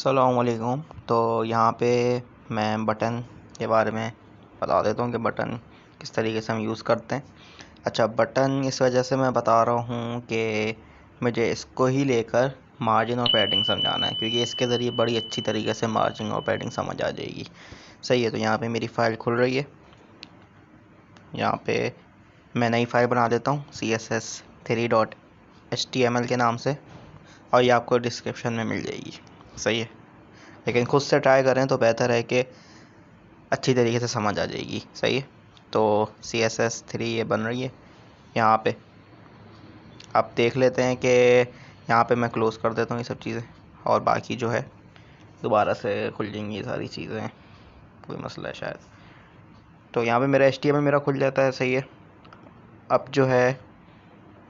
अस्सलामुअलैकुम। तो यहाँ पे मैं बटन के बारे में बता देता हूँ कि बटन किस तरीके से हम यूज़ करते हैं। अच्छा, बटन इस वजह से मैं बता रहा हूँ कि मुझे इसको ही लेकर मार्जिन और पैडिंग समझाना है, क्योंकि इसके ज़रिए बड़ी अच्छी तरीके से मार्जिन और पैडिंग समझ आ जाएगी। सही है। तो यहाँ पे मेरी फ़ाइल खुल रही है। यहाँ पे मैं नई फ़ाइल बना देता हूँ css3.html के नाम से, और ये आपको डिस्क्रिप्शन में मिल जाएगी। सही है, लेकिन खुद से ट्राई करें तो बेहतर है कि अच्छी तरीके से समझ आ जाएगी। सही है। तो CSS3 ये बन रही है यहाँ पे। आप देख लेते हैं कि यहाँ पे मैं क्लोज़ कर देता हूँ ये सब चीज़ें, और बाकी जो है दोबारा से खुल जाएंगी ये सारी चीज़ें, कोई मसला है शायद। तो यहाँ पे मेरा HTML मेरा खुल जाता है। सही है। अब जो है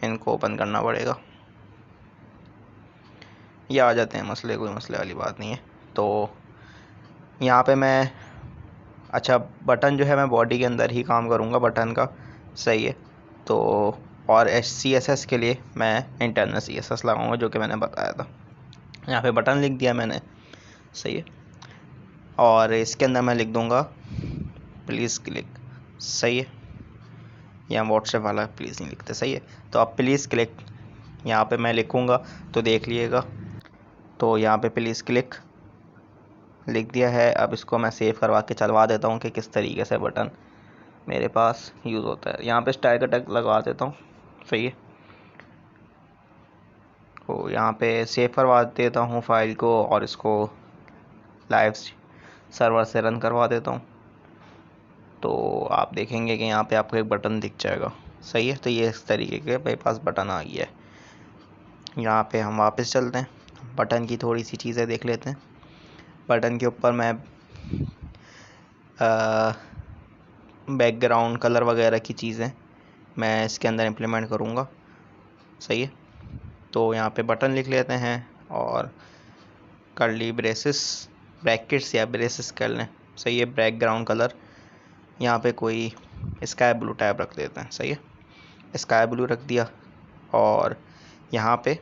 इनको ओपन करना पड़ेगा। ये आ जाते हैं मसले, कोई मसले वाली बात नहीं है। तो यहाँ पे मैं अच्छा बटन जो है मैं बॉडी के अंदर ही काम करूँगा बटन का। सही है। तो और CSS के लिए मैं इंटरनल CSS लगाऊंगा, जो कि मैंने बताया था। यहाँ पे बटन लिख दिया मैंने। सही है। और इसके अंदर मैं लिख दूँगा प्लीज़ क्लिक। सही है। यहाँ व्हाट्सएप वाला प्लीज़ नहीं लिखते। सही है। तो अब प्लीज़ क्लिक यहाँ पे मैं लिखूँगा तो देख लीजिएगा। तो यहाँ पे प्लीज़ क्लिक लिख दिया है। अब इसको मैं सेव करवा के चलवा देता हूँ कि किस तरीके से बटन मेरे पास यूज़ होता है। यहाँ पे स्टाइल का टैग लगा देता हूँ। सही है। तो यहाँ पे सेव करवा देता हूँ फाइल को, और इसको लाइव सर्वर से रन करवा देता हूँ। तो आप देखेंगे कि यहाँ पे आपको एक बटन दिख जाएगा। सही है। तो ये इस तरीके के मेरे पास बटन आ गया है। यहाँ पे हम वापस चलते हैं, बटन की थोड़ी सी चीज़ें देख लेते हैं। बटन के ऊपर मैं बैकग्राउंड कलर वगैरह की चीज़ें मैं इसके अंदर इम्प्लीमेंट करूँगा। सही है। तो यहाँ पे बटन लिख लेते हैं, और कर्ली ब्रैकेट्स या ब्रेसेस कर लें। सही है। बैकग्राउंड कलर यहाँ पे कोई स्काई ब्लू टाइप रख देते हैं। सही है। स्काई ब्लू रख दिया। और यहाँ पे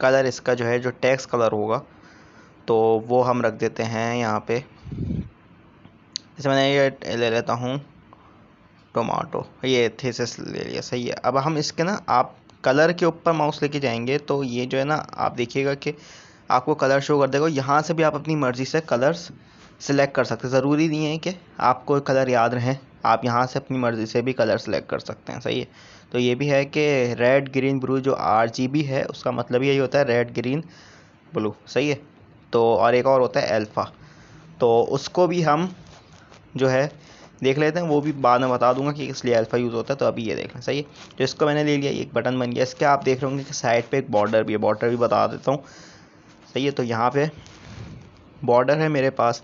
कलर इसका जो है, जो टेक्स्ट कलर होगा, तो वो हम रख देते हैं यहाँ पे। जैसे मैंने ये ले लेता हूँ टोमाटो, ये थीसिस ले लिया। सही है। अब हम इसके ना, आप कलर के ऊपर माउस लेके जाएंगे तो ये जो है ना, आप देखिएगा कि आपको कलर शो कर देगा। यहाँ से भी आप अपनी मर्ज़ी से कलर्स सिलेक्ट कर सकते हैं। ज़रूरी नहीं है कि आपको कलर याद रहें, आप यहाँ से अपनी मर्ज़ी से भी कलर सेलेक्ट कर सकते हैं। सही है। तो ये भी है कि रेड ग्रीन ब्लू जो RGB है, उसका मतलब यही होता है रेड ग्रीन ब्लू। सही है। तो और एक और होता है अल्फ़ा, तो उसको भी हम जो है देख लेते हैं। वो भी बाद में बता दूंगा कि इसलिए अल्फ़ा यूज़ होता है। तो अभी ये देख लें। सही है। तो इसको मैंने ले लिया, एक बटन बन गया। इसके आप देख रहे होंगे कि साइड पे एक बॉर्डर भी है, बॉर्डर भी बता देता हूँ। सही है। तो यहाँ पे बॉर्डर है मेरे पास।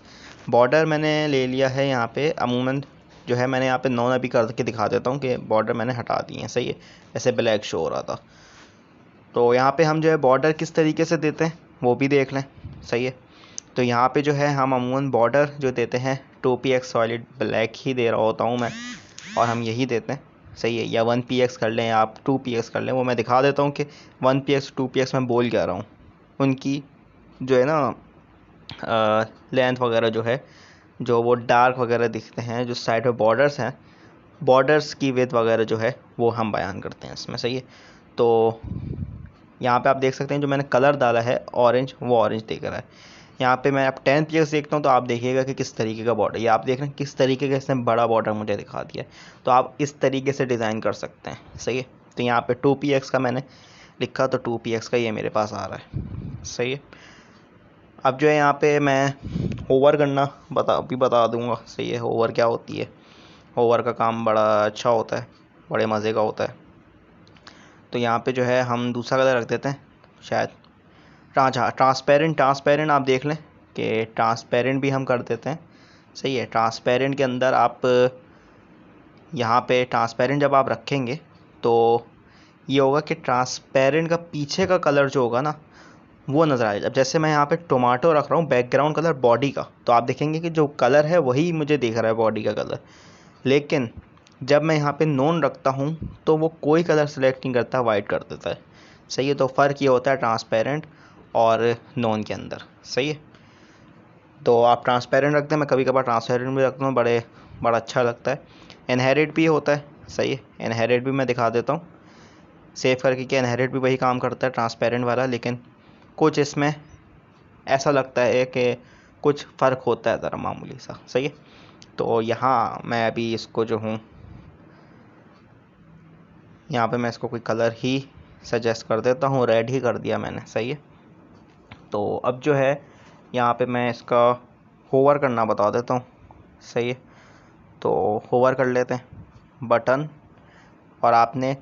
बॉर्डर मैंने ले लिया है यहाँ पे, अमूमन जो है मैंने यहाँ पे नॉन अभी करके दिखा देता हूँ कि बॉर्डर मैंने हटा दिए हैं। सही है। ऐसे ब्लैक शो हो रहा था। तो यहाँ पे हम जो है बॉर्डर किस तरीके से देते हैं वो भी देख लें। सही है। तो यहाँ पे जो है हम अमूमन बॉर्डर जो देते हैं 2px सॉलिड ब्लैक ही दे रहा होता हूँ मैं, और हम यही देते हैं। सही है। या 1px कर लें या आप 2px कर लें, वो मैं दिखा देता हूँ कि 1px 2px मैं बोल क्या रहा हूँ। उनकी जो है ना लेंथ वगैरह जो है, जो वो डार्क वगैरह दिखते हैं, जो साइड में बॉर्डर्स हैं, बॉर्डर्स की विड्थ वगैरह जो है वो हम बयान करते हैं इसमें। सही है। तो यहाँ पे आप देख सकते हैं जो मैंने कलर डाला है ऑरेंज, वो ऑरेंज दिख रहा है। यहाँ पे मैं अब 10px देखता हूँ तो आप देखिएगा कि किस तरीके का बॉर्डर, ये आप देख रहे हैं किस तरीके का इसने बड़ा बॉर्डर मुझे दिखा दिया है। तो आप इस तरीके से डिज़ाइन कर सकते हैं। सही है। तो यहाँ पे 2px का मैंने लिखा, तो 2px का ये मेरे पास आ रहा है। सही है। अब जो है यहाँ पे मैं होवर करना बता दूंगा। सही है। होवर क्या होती है, होवर का काम बड़ा अच्छा होता है, बड़े मज़े का होता है। तो यहाँ पे जो है हम दूसरा कलर रख देते हैं शायद, ट्रांसपेरेंट आप देख लें कि ट्रांसपेरेंट भी हम कर देते हैं। सही है। ट्रांसपेरेंट के अंदर आप यहाँ पे ट्रांसपेरेंट जब आप रखेंगे तो ये होगा कि ट्रांसपेरेंट का पीछे का कलर जो होगा ना, वो नज़र आएगा। अब जैसे मैं यहाँ पे टोमाटो रख रहा हूँ बैकग्राउंड कलर बॉडी का, तो आप देखेंगे कि जो कलर है वही मुझे दिख रहा है बॉडी का कलर। लेकिन जब मैं यहाँ पे नॉन रखता हूँ तो वो कोई कलर सेलेक्ट नहीं करता, वाइट कर देता है। सही है। तो फ़र्क ये होता है ट्रांसपेरेंट और नॉन के अंदर। सही है। तो आप ट्रांसपेरेंट रखते हैं, मैं कभी कभार ट्रांसपेरेंट भी रखता हूँ, बड़ा अच्छा लगता है। इनहेरिट भी होता है, सही है। इनहेरिट भी मैं दिखा देता हूँ सेव करके कि इनहेरिट भी वही काम करता है ट्रांसपेरेंट वाला, लेकिन कुछ इसमें ऐसा लगता है कि कुछ फ़र्क होता है ज़रा मामूली सा, सही है। तो यहाँ मैं अभी इसको जो हूँ, यहाँ पे मैं इसको कोई कलर ही सजेस्ट कर देता हूँ, रेड ही कर दिया मैंने, सही है। तो अब जो है यहाँ पे मैं इसका होवर करना बता देता हूँ, सही है। तो होवर कर लेते हैं बटन, और आपने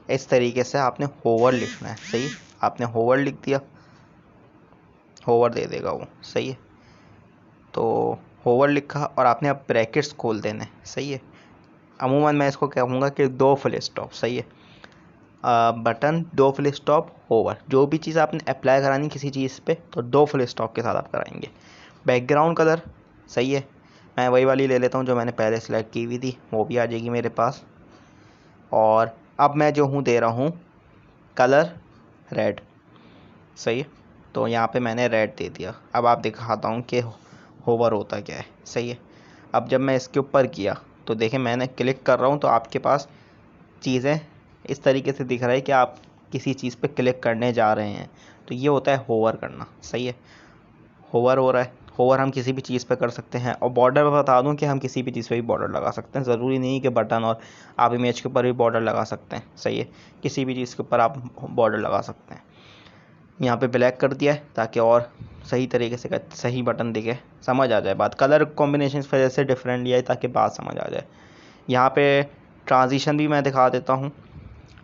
इस तरीके से आपने होवर लिखना है, सही। आपने होवर लिख दिया, होवर दे देगा वो, सही है। तो होवर लिखा और आपने अब ब्रैकेट्स खोल देने, सही है। अमूमन मैं इसको कहूँगा कि 2 फुल स्टॉप, सही है। बटन 2 फुल स्टॉप होवर, जो भी चीज़ आपने अप्लाई करानी किसी चीज़ पे तो 2 फुल स्टॉप के साथ आप कराएंगे। बैकग्राउंड कलर, सही है, मैं वही वाली ले लेता हूँ जो मैंने पहले सेलेक्ट की हुई थी, वो भी आ जाएगी मेरे पास। और अब मैं जो हूँ दे रहा हूँ कलर रेड, सही है। तो यहाँ पे मैंने रेड दे दिया। अब आप दिखाता हूँ कि होवर होता क्या है, सही है। अब जब मैं इसके ऊपर किया तो देखें मैंने क्लिक कर रहा हूँ तो आपके पास चीज़ें इस तरीके से दिख रहा है कि आप किसी चीज़ पे क्लिक करने जा रहे हैं, तो ये होता है होवर करना, सही है। होवर हो रहा है, होवर हम किसी भी चीज़ पे कर सकते हैं। और बॉर्डर बता दूं कि हम किसी भी चीज़ पे भी बॉर्डर लगा सकते हैं, ज़रूरी नहीं कि बटन, और आप इमेज के ऊपर भी बॉर्डर लगा सकते हैं, सही है। किसी भी चीज़ के ऊपर आप बॉर्डर लगा सकते हैं। यहाँ पे ब्लैक कर दिया है ताकि और सही तरीके से सही बटन दिखे, समझ आ जाए बात। कलर कॉम्बिनेशन इस वजह से डिफरेंट लिया है ताकि बात समझ आ जाए। यहाँ पे ट्रांजिशन भी मैं दिखा देता हूँ।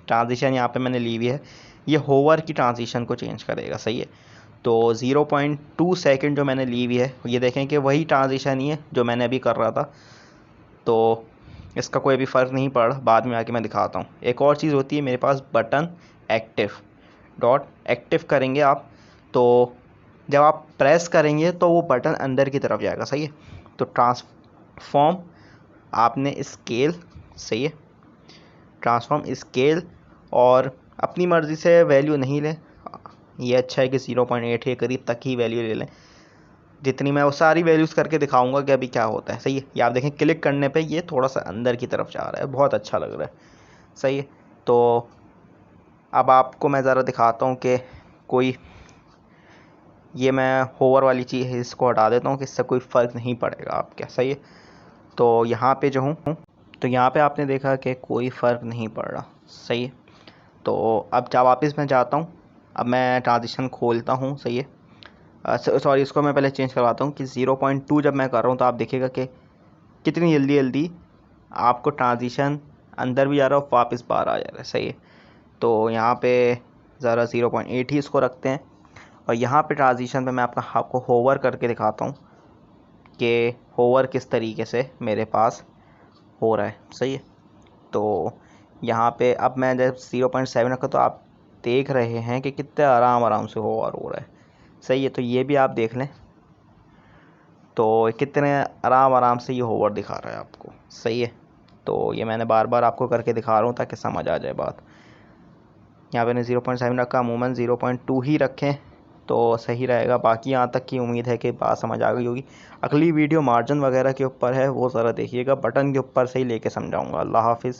ट्रांजिशन यहाँ पे मैंने ली हुई है, ये होवर की ट्रांजिशन को चेंज करेगा, सही है। तो 0.2 सेकंड जो मैंने ली हुई है, ये देखें कि वही ट्रांजिशन ही है जो मैंने अभी कर रहा था, तो इसका कोई भी फ़र्क नहीं पड़ रहा, बाद में आके मैं दिखाता हूँ। एक और चीज़ होती है मेरे पास बटन एक्टिव, डॉट एक्टिव करेंगे आप, तो जब आप प्रेस करेंगे तो वो बटन अंदर की तरफ जाएगा, सही है। तो ट्रांसफॉर्म आपने स्केल, सही है, ट्रांसफॉर्म स्केल, और अपनी मर्ज़ी से वैल्यू नहीं लें, ये अच्छा है कि 0.8 के करीब तक ही वैल्यू ले लें। जितनी मैं वो सारी वैल्यूज़ करके दिखाऊंगा कि अभी क्या होता है, सही है। ये आप देखें क्लिक करने पे ये थोड़ा सा अंदर की तरफ जा रहा है, बहुत अच्छा लग रहा है, सही है। तो अब आपको मैं ज़रा दिखाता हूँ कि कोई, ये मैं होवर वाली चीज़ है इसको हटा देता हूँ कि इससे कोई फ़र्क नहीं पड़ेगा आपके, सही है। तो यहाँ पे जो हूँ, तो यहाँ पे आपने देखा कि कोई फ़र्क नहीं पड़ रहा, सही है। तो अब जब वापस मैं जाता हूँ, अब मैं ट्रांजिशन खोलता हूँ, सही है। सॉरी, इसको मैं पहले चेंज करवाता हूँ कि 0.2 जब मैं कर रहा हूँ तो आप देखिएगा कि कितनी जल्दी जल्दी आपको ट्रांजिशन अंदर भी जा रहा है और वापस बाहर आ जा रहा है, सही है। तो यहाँ पे ज़रा 0.8 ही इसको रखते हैं, और यहाँ पे ट्रांजिशन पे मैं आपको होवर करके दिखाता हूँ कि होवर किस तरीके से मेरे पास हो रहा है, सही है। तो यहाँ पे अब मैं जब 0.7 रखा तो आप देख रहे हैं कि कितने आराम से होवर हो रहा है, सही है। तो ये भी आप देख लें, तो कितने आराम से ये होवर दिखा रहा है आपको, सही है। तो ये मैंने बार बार आपको करके दिखा रहा हूँ ताकि समझ आ जाए बात। यहाँ पे मैंने 0.7 रखा, अमूमन 0.2 ही रखें तो सही रहेगा। बाकी यहाँ तक की उम्मीद है कि बात समझ आ गई होगी। अगली वीडियो मार्जिन वगैरह के ऊपर है, वो ज़रा देखिएगा, बटन के ऊपर से ही लेके समझाऊँगा। अल्लाह हाफिज़।